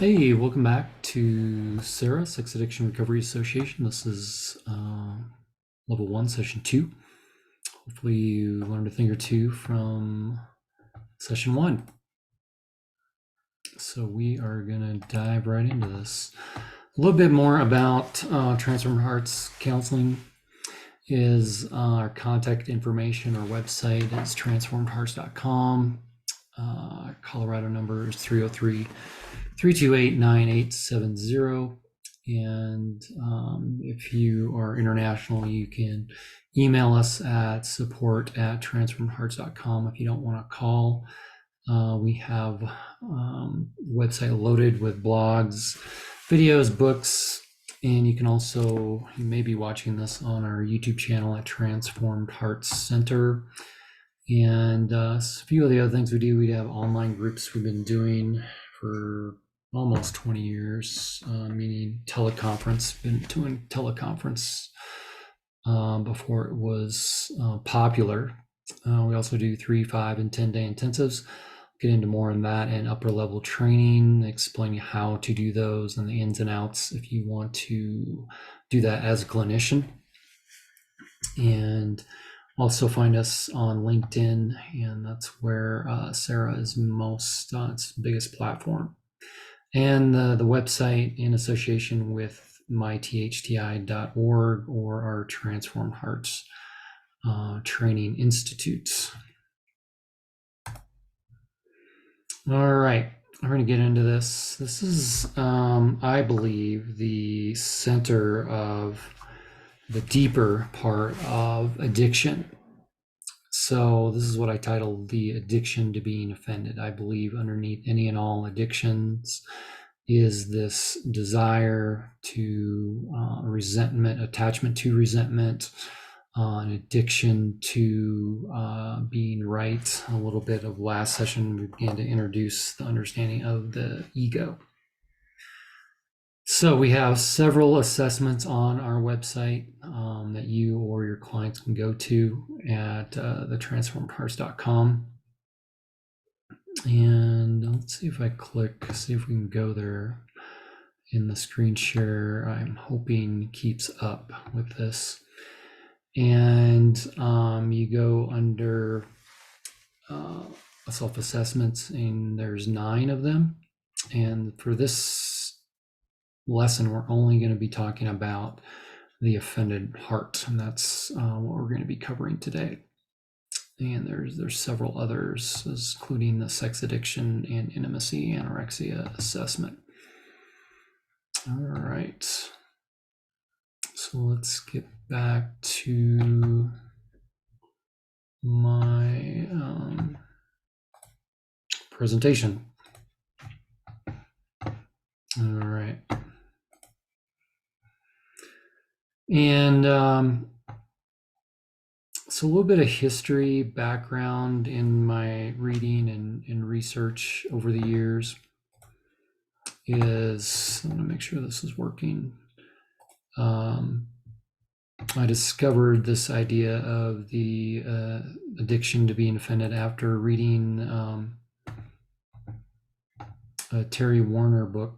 Hey, welcome back to SARA, Sex Addiction Recovery Association. This is level 1, session 2. Hopefully you learned a thing or two from session 1. So we are going to dive right into this. A little bit more about Transformed Hearts Counseling is our contact information. Our website is transformedhearts.com. Colorado number is 303-328-9870. And if you are international, you can email us at support@transformedhearts.com. If you don't want to call, we have website loaded with blogs, videos, books, and you may be watching this on our YouTube channel at Transformed Hearts Center. And a few of the other things we do, we have online groups we've been doing for almost 20 years, meaning teleconference. Been doing teleconference before it was popular. We also do 3, 5, and 10-day intensives. Get into more on that and upper level training, explaining how to do those and the ins and outs if you want to do that as a clinician. And also find us on LinkedIn, and that's where SARA is its biggest platform. And the website in association with mythti.org or our Transformed Hearts Training Institutes. All right, we're going to get into this. This is, I believe, the center of the deeper part of addiction. So this is what I titled the addiction to being offended. I believe underneath any and all addictions is this desire to resentment, attachment to resentment, an addiction to being right. A little bit of last session, we began to introduce the understanding of the ego. So we have several assessments on our website that you or your clients can go to at thetransformedhearts.com. And let's see if I see if we can go there in the screen share. I'm hoping keeps up with this. And you go under self-assessments, and there's 9 of them. And for this lesson, we're only going to be talking about the offended heart, and that's what we're going to be covering today. And there's several others, including the sex addiction and intimacy anorexia assessment. All right, so let's get back to my presentation. All right. And so a little bit of history background in my reading and research over the years is, I'm going to make sure this is working. I discovered this idea of the addiction to being offended after reading a Terry Warner book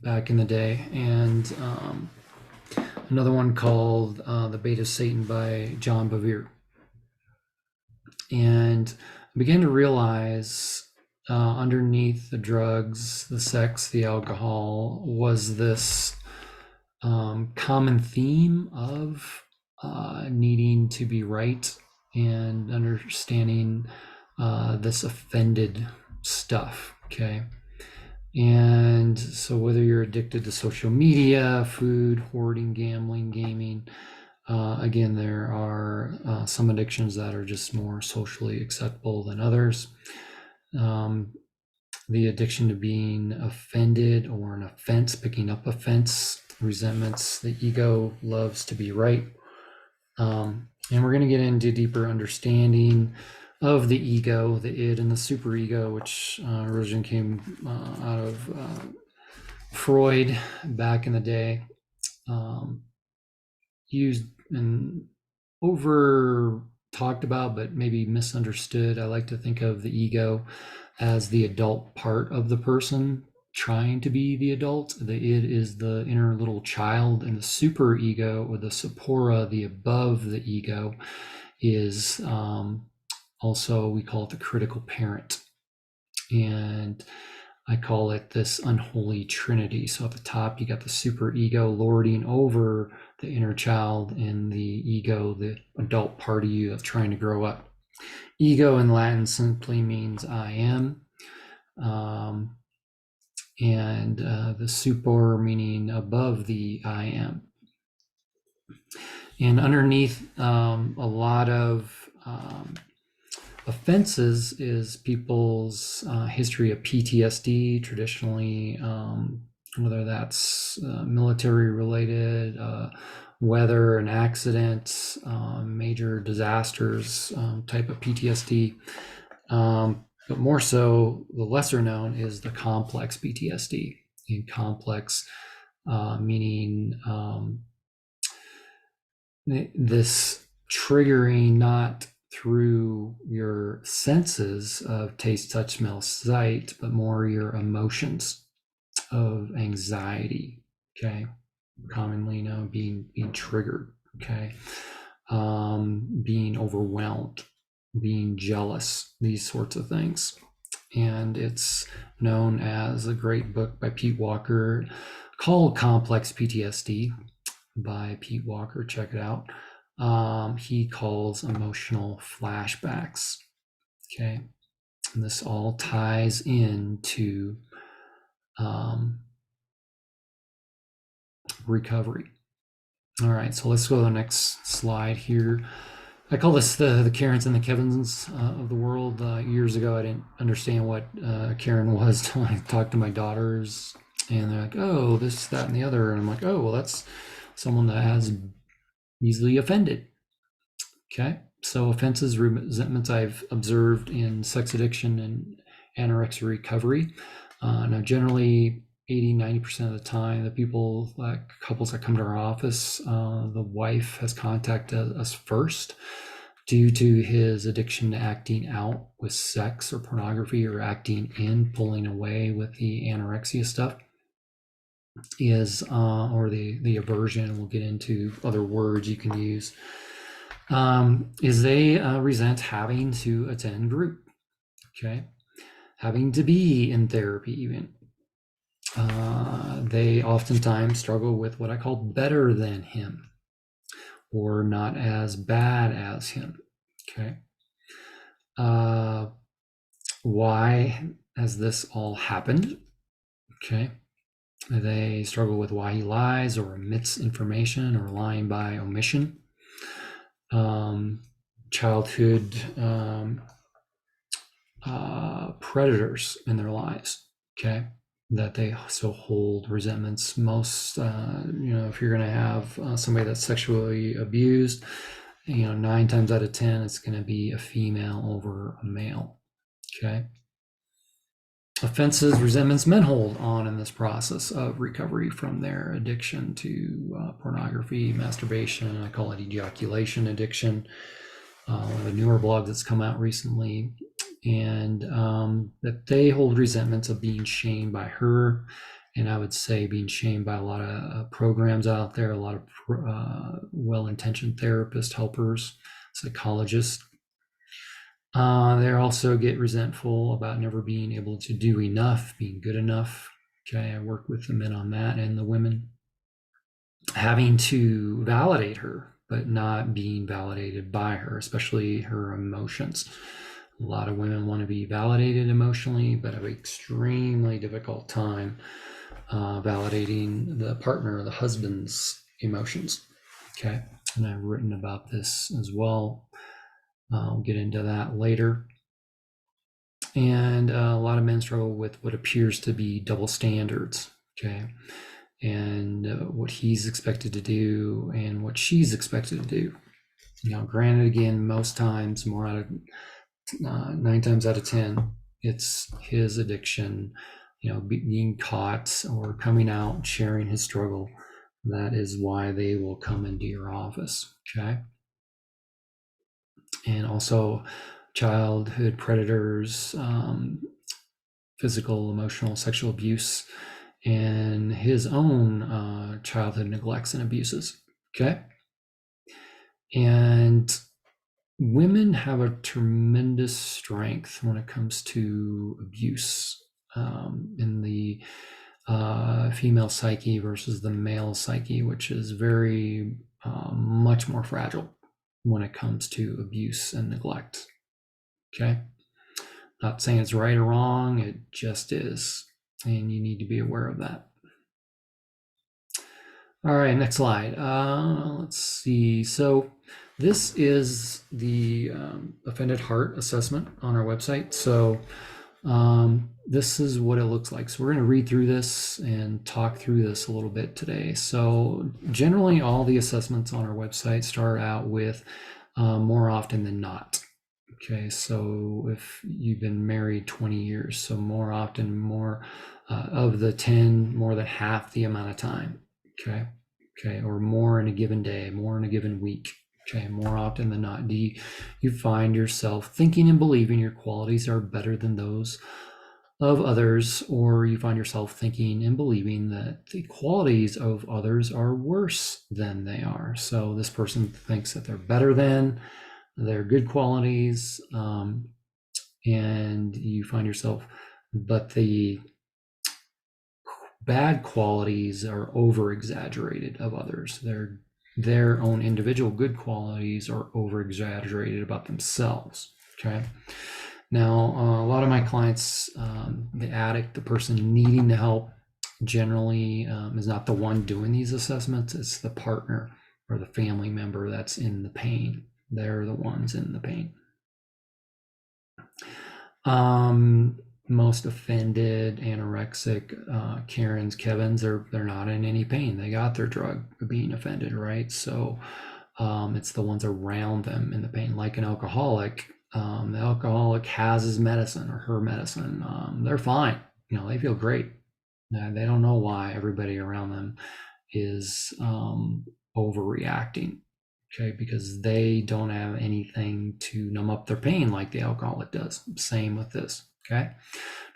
back in the day, and another one called The Bait of Satan by John Bevere. And I began to realize underneath the drugs, the sex, the alcohol, was this common theme of needing to be right and understanding this offended stuff, okay? And so whether you're addicted to social media, food, hoarding, gambling, gaming, again, there are some addictions that are just more socially acceptable than others. The addiction to being offended or an offense, picking up offense, resentments, the ego loves to be right. And we're going to get into deeper understanding of the ego, the id, and the superego, which originally came out of Freud back in the day, used in over talked about, but maybe misunderstood. I like to think of the ego as the adult part of the person trying to be the adult. The id is the inner little child, and the super ego, or the sapora, the above the ego, is also, we call it the critical parent. And I call it this unholy trinity. So at the top, you got the super ego lording over the inner child, and the ego, the adult part of you that's trying to grow up. Ego in Latin simply means I am. And the super meaning above the I am. And underneath a lot of offenses is people's history of PTSD, traditionally, whether that's military related, weather and accidents, major disasters, type of PTSD. But more so, the lesser known is the complex PTSD. And complex meaning this triggering not through your senses of taste, touch, smell, sight, but more your emotions of anxiety. Okay, commonly known being triggered. Okay, being overwhelmed, being jealous, these sorts of things. And it's known as a great book by Pete Walker called Complex PTSD by Pete Walker. Check it out. He calls emotional flashbacks. Okay. And this all ties into recovery. All right, so let's go to the next slide here. I call this the Karens and the Kevins of the world. Years ago, I didn't understand what Karen was until I talked to my daughters, and they're like, "Oh, this, that, and the other," and I'm like, "Oh, well, that's someone that has easily offended." Okay, so offenses, resentments I've observed in sex addiction and anorexia recovery. Now, generally, 80-90% of the time, the people, like couples that come to our office, the wife has contacted us first due to his addiction to acting out with sex or pornography, or acting in, pulling away with the anorexia stuff, is or the aversion. We'll get into other words you can use. Is they resent having to attend group. Okay, having to be in therapy even. They oftentimes struggle with what I call better than him, or not as bad as him. Okay. Why has this all happened? Okay. They struggle with why he lies or omits information, or lying by omission. Childhood predators in their lives. Okay. That they still hold resentments. Most, if you're going to have somebody that's sexually abused, 9 times out of 10, it's going to be a female over a male. Okay. Offenses, resentments men hold on in this process of recovery from their addiction to pornography, masturbation. I call it ejaculation addiction. One of the newer blogs that's come out recently. And that they hold resentments of being shamed by her, and I would say being shamed by a lot of programs out there, a lot of well-intentioned therapists, helpers, psychologists. They also get resentful about never being able to do enough, being good enough. Okay, I work with the men on that, and the women having to validate her, but not being validated by her, especially her emotions. A lot of women want to be validated emotionally, but have an extremely difficult time validating the partner, the husband's emotions. Okay, and I've written about this as well. I'll get into that later. And a lot of men struggle with what appears to be double standards. Okay, and what he's expected to do and what she's expected to do. Granted, again, most times, more out of 9 times out of 10, it's his addiction, being caught or coming out, sharing his struggle. That is why they will come into your office. Okay. and also childhood predators, physical, emotional, sexual abuse, and his own childhood neglects and abuses. Okay. And women have a tremendous strength when it comes to abuse in the female psyche versus the male psyche, which is very much more fragile when it comes to abuse and neglect. Okay. Not saying it's right or wrong, it just is. And you need to be aware of that. All right, next slide. Let's see. So this is the offended heart assessment on our website. So this is what it looks like. So we're going to read through this and talk through this a little bit today. So generally, all the assessments on our website start out with more often than not. Okay, so if you've been married 20 years, so more often, more of the 10, more than half the amount of time. Okay, or more in a given day, more in a given week. Okay, more often than not, do you find yourself thinking and believing your qualities are better than those of others, or you find yourself thinking and believing that the qualities of others are worse than they are? So this person thinks that they're better than their good qualities, and you find yourself, but the bad qualities are over exaggerated of others. Their own individual good qualities are over exaggerated about themselves. Okay. Now, a lot of my clients, the addict, the person needing the help, generally is not the one doing these assessments. It's the partner or the family member that's in the pain. They're the ones in the pain. Most offended, anorexic, Karens, Kevins, they're not in any pain. They got their drug being offended, right? So it's the ones around them in the pain, like an alcoholic. The alcoholic has his medicine or her medicine. They're fine. They feel great. They don't know why everybody around them is overreacting. Okay, because they don't have anything to numb up their pain like the alcoholic does. Same with this. Okay.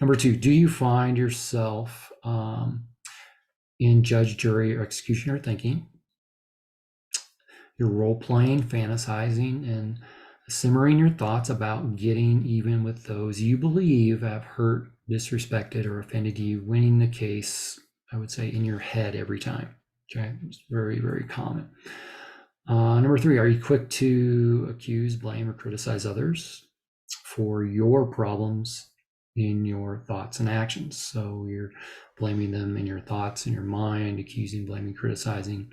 Number 2, do you find yourself in judge, jury, or executioner thinking? You're role playing, fantasizing, and simmering your thoughts about getting even with those you believe have hurt, disrespected, or offended you, winning the case, I would say, in your head every time. Okay. It's very, very common. Number 3, are you quick to accuse, blame, or criticize others for your problems in your thoughts and actions? So you're blaming them in your thoughts, in your mind, accusing, blaming, criticizing,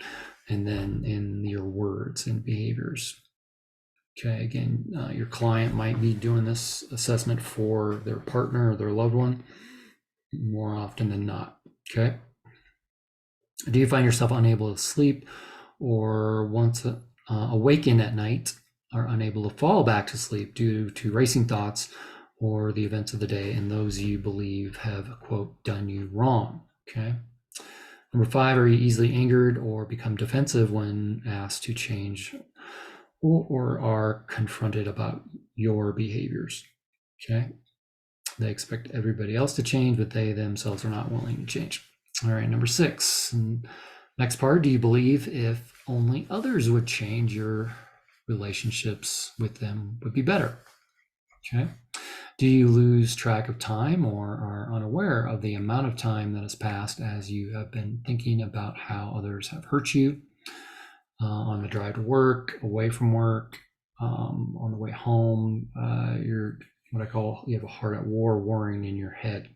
and then in your words and behaviors. Okay, again, your client might be doing this assessment for their partner or their loved one more often than not. Okay. Do you find yourself unable to sleep, or once awaken at night are unable to fall back to sleep due to racing thoughts or the events of the day and those you believe have, quote, done you wrong? Okay. Number 5, are you easily angered or become defensive when asked to change or are confronted about your behaviors? Okay. They expect everybody else to change, but they themselves are not willing to change. All right, number 6. Next part, do you believe if only others would change, your relationships with them would be better? Okay. Do you lose track of time or are unaware of the amount of time that has passed as you have been thinking about how others have hurt you on the drive to work, away from work, on the way home? You're what I call, you have a heart at war, warring in your head.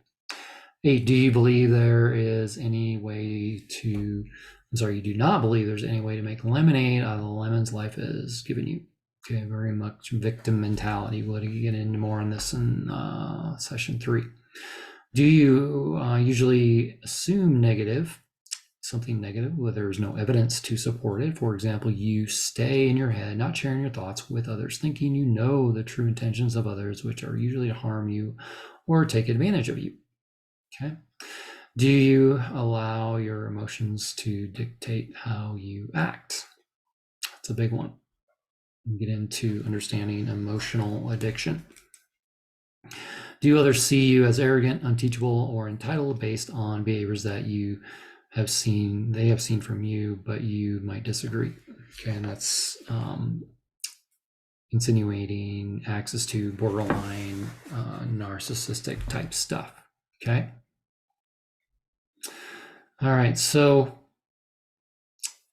8, do you believe there is any way to, you do not believe there's any way to make lemonade out of the lemons life has given you? Okay, very much victim mentality. We'll get into more on this in session 3. Do you usually assume something negative where there's no evidence to support it? For example, you stay in your head, not sharing your thoughts with others, thinking you know the true intentions of others, which are usually to harm you or take advantage of you. Okay. Do you allow your emotions to dictate how you act? That's a big one. and get into understanding emotional addiction. Do others see you as arrogant, unteachable, or entitled based on behaviors that you have seen, they have seen from you, but you might disagree? Okay, and that's insinuating access to borderline narcissistic type stuff. Okay. All right. So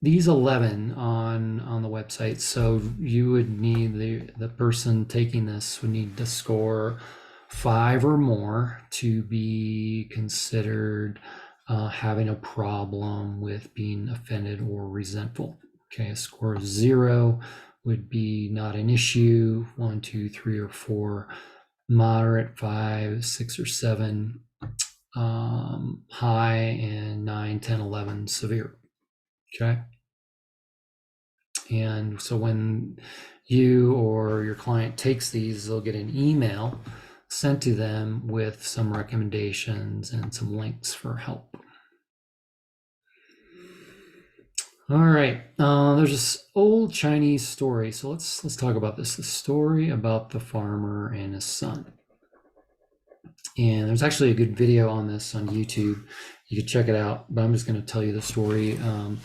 these 11 on the website. So you would need the person taking this would need to score 5 or more to be considered having a problem with being offended or resentful. Okay, a score of 0 would be not an issue. 1, 2, 3, or 4, moderate. 5, 6, or 7, high, and 9, 10, 11, severe. Okay. And so when you or your client takes these, they'll get an email sent to them with some recommendations and some links for help. All right, there's this old Chinese story. So let's talk about this. The story about the farmer and his son. And there's actually a good video on this on YouTube. You can check it out, but I'm just going to tell you the story. An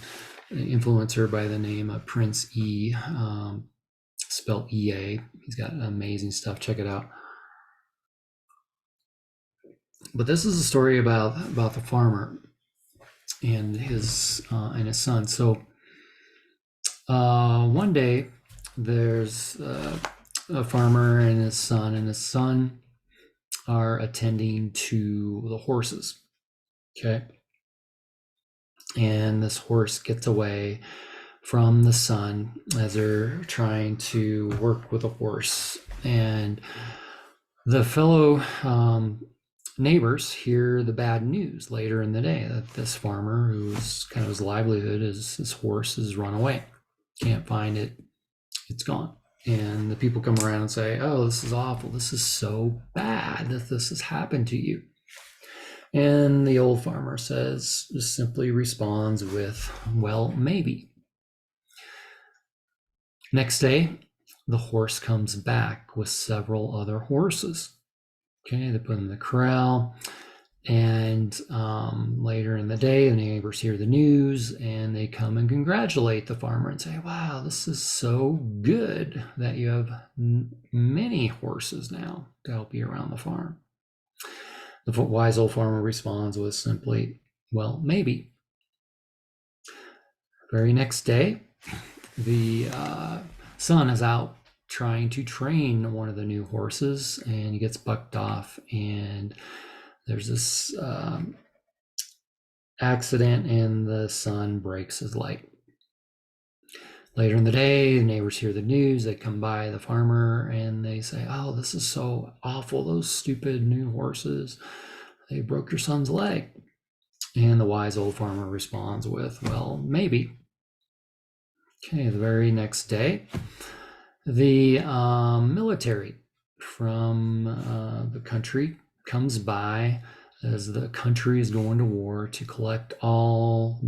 influencer by the name of Prince E, spelled EA. He's got amazing stuff. Check it out. But this is a story about the farmer and his son. So one day there's a farmer and his son are attending to the horses. Okay. And this horse gets away from the son as they're trying to work with a horse. And the fellow neighbors hear the bad news later in the day that this farmer, who's kind of his livelihood is his horse, is run away. Can't find it. It's gone. And the people come around and say, oh, this is awful. This is so bad that this has happened to you. And the old farmer just simply responds with, well, maybe. Next day, the horse comes back with several other horses. Okay, they put in the corral. And later in the day, the neighbors hear the news and they come and congratulate the farmer and say, wow, this is so good that you have many horses now to help you around the farm. The wise old farmer responds with simply, well, maybe. Very next day, the son is out trying to train one of the new horses and he gets bucked off, and there's this accident and the son breaks his leg. Later in the day, the neighbors hear the news. They come by the farmer and they say, oh, this is so awful. Those stupid new horses, they broke your son's leg. And the wise old farmer responds with, well, maybe. Okay, the very next day, the military from the country comes by as the country is going to war to collect all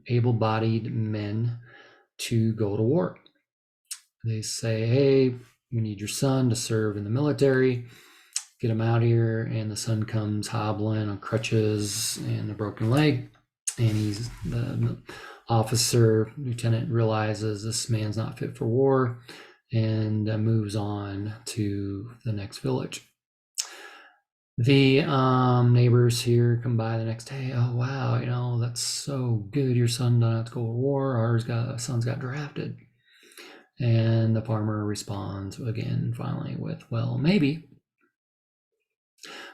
able-bodied men to go to war. They say, hey, we need your son to serve in the military. Get him out here. And the son comes hobbling on crutches and a broken leg. And the officer, lieutenant, realizes this man's not fit for war and moves on to the next village. The neighbors here come by the next day. Oh, wow, that's so good. Your son doesn't have to go to war. Our son's got drafted. And the farmer responds again, finally, with, well, maybe.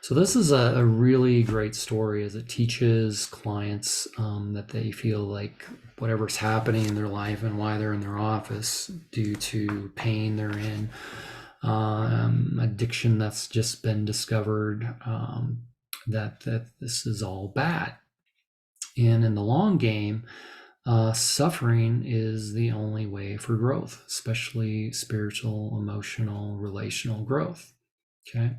So this is a really great story, as it teaches clients that they feel like whatever's happening in their life and why they're in their office due to pain they're in, addiction that's just been discovered, that this is all bad. And in the long game, suffering is the only way for growth, especially spiritual, emotional, relational growth. Okay.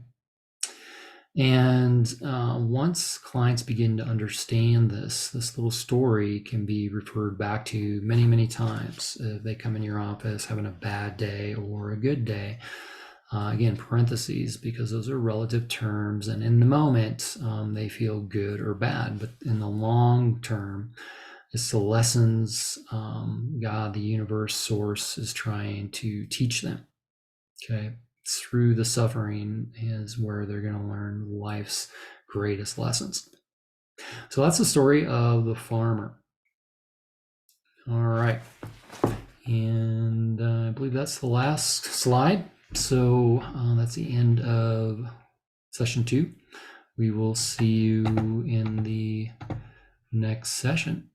And once clients begin to understand this little story can be referred back to many, many times. If they come in your office having a bad day or a good day, again, parentheses, because those are relative terms. And in the moment, they feel good or bad. But in the long term, it's the lessons God, the universe, source is trying to teach them. Okay. Through the suffering is where they're going to learn life's greatest lessons. So that's the story of the farmer. All right. And I believe that's the last slide. So that's the end of session 2. We will see you in the next session.